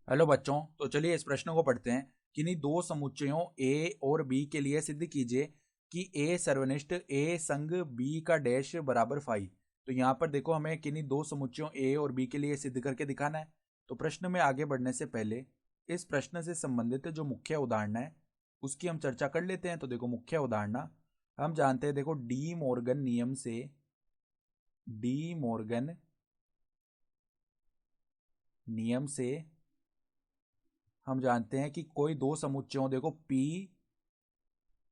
Hello बच्चों, तो चलिए इस प्रश्न को पढ़ते हैं। किन्हीं दो समुच्चयों ए और बी के लिए सिद्ध कीजिए कि ए सर्वनिष्ठ ए संग बी का डैश बराबर फाई। तो यहाँ पर देखो, हमें किन्हीं दो समुच्चयों ए और बी के लिए सिद्ध करके दिखाना है। तो प्रश्न में आगे बढ़ने से पहले इस प्रश्न से संबंधित जो मुख्य उदाहरण है उसकी हम चर्चा कर लेते हैं। तो देखो, मुख्य उदाहरण हम जानते हैं। देखो, डी मॉर्गन नियम से हम जानते हैं कि कोई दो समुच्चयों, देखो P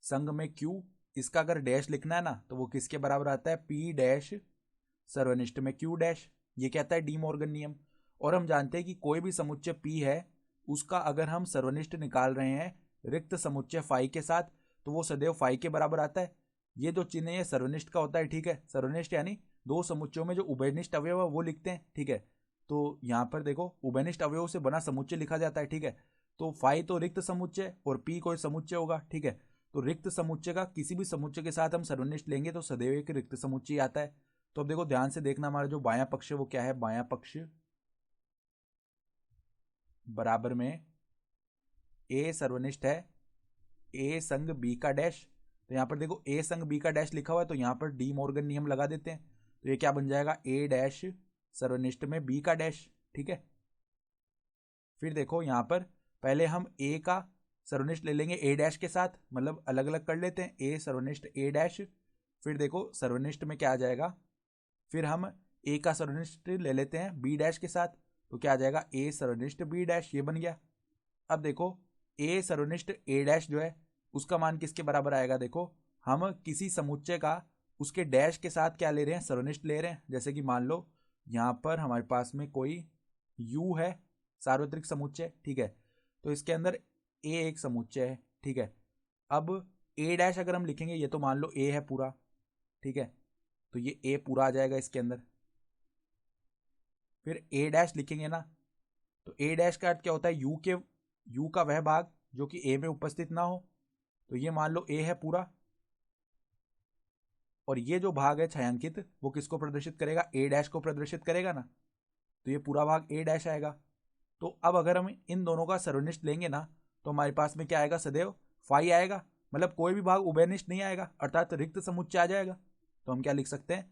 संग में Q, इसका अगर डैश लिखना है ना तो वो किसके बराबर आता है? P डैश सर्वनिष्ठ में Q डैश। ये कहता है डी मॉर्गन नियम। और हम जानते हैं कि कोई भी समुच्चय P है, उसका अगर हम सर्वनिष्ठ निकाल रहे हैं रिक्त समुच्चय फाई के साथ, तो वो सदैव फाई के बराबर आता है। ये जो चिन्ह है ये सर्वनिष्ठ का होता है, ठीक है। सर्वनिष्ठ यानी दो समुच्चयों में जो उभयनिष्ठ अवयव है वो लिखते हैं, ठीक है। तो यहाँ पर देखो, उभयनिष्ठ अवयव से बना समुच्चय लिखा जाता है, ठीक है। तो फाई तो रिक्त समुच्चय और पी कोई समुच्चय होगा, ठीक है। तो रिक्त समुच्चय का किसी भी समुच्चय के साथ हम सर्वनिष्ठ लेंगे तो सदैव एक रिक्त समुच्चय आता है। तो अब देखो, ध्यान से देखना, हमारा जो बायां पक्ष है वो क्या है? बायां पक्ष बराबर में ए सर्वनिष्ठ है ए संग बी का डैश। तो यहाँ पर देखो, ए संग बी का डैश लिखा हुआ है, तो यहाँ पर डी मॉर्गन नियम लगा देते हैं। तो ये क्या बन जाएगा? ए डैश सर्वनिष्ठ में बी का डैश, ठीक है। फिर देखो, यहाँ पर पहले हम ए का सर्वनिष्ठ ले लेंगे ए डैश के साथ, मतलब अलग अलग कर लेते हैं। ए सर्वनिष्ठ ए डैश, फिर देखो सर्वनिष्ठ में क्या आ जाएगा? फिर हम ए का सर्वनिष्ठ ले लेते हैं बी डैश के साथ, तो क्या आ जाएगा? ए सर्वनिष्ठ बी डैश, ये बन गया। अब देखो, ए सर्वनिष्ठ ए डैश जो है उसका मान किसके बराबर आएगा? देखो, हम किसी समुच्चय का उसके डैश के साथ क्या ले रहे हैं? सर्वनिष्ठ ले रहे हैं। जैसे कि मान लो यहाँ पर हमारे पास में कोई यू है, सार्वत्रिक समुच्चय, ठीक है। तो इसके अंदर ए एक समुच्चय है, ठीक है। अब ए डैश अगर हम लिखेंगे, ये तो मान लो ए है पूरा, ठीक है। तो ये ए पूरा आ जाएगा इसके अंदर। फिर ए डैश लिखेंगे ना, तो ए डैश का अर्थ क्या होता है? यू का वह भाग जो कि ए में उपस्थित ना हो। तो ये मान लो ए है पूरा, और ये जो भाग है छायांकित वो किसको प्रदर्शित करेगा? ए डैश को प्रदर्शित करेगा ना। तो ये पूरा भाग ए डैश आएगा। तो अब अगर हम इन दोनों का सर्वनिष्ठ लेंगे ना, तो हमारे पास में क्या आएगा? सदैव फाई आएगा। मतलब कोई भी भाग उभयनिष्ठ नहीं आएगा, अर्थात रिक्त समुच्चय आ जाएगा। तो हम क्या लिख सकते हैं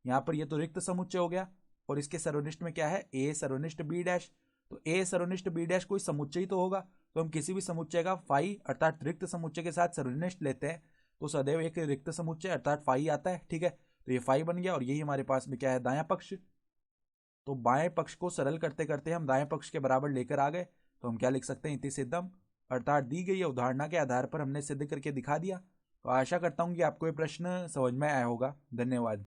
यहाँ पर? ये तो रिक्त समुच्चय हो गया, और इसके सर्वनिष्ठ में क्या है? ए सर्वनिष्ठ बी डैश। तो ए सर्वनिष्ठ बी डैश कोई समुच्चय ही तो होगा। तो हम किसी भी समुच्चय का फाई अर्थात रिक्त समुच्चय के साथ सर्वनिष्ठ लेते हैं तो सदैव एक रिक्त समुच्चय अर्थात फाई आता है, ठीक है। तो ये फाई बन गया, और यही हमारे पास में क्या है? दायां पक्ष। तो बाएं पक्ष को सरल करते करते हम दाएं पक्ष के बराबर लेकर आ गए। तो हम क्या लिख सकते हैं? इति सिद्धम, अर्थात दी गई अवधारणा के आधार पर हमने सिद्ध करके दिखा दिया। तो आशा करता हूं कि आपको ये प्रश्न समझ में आया होगा। धन्यवाद।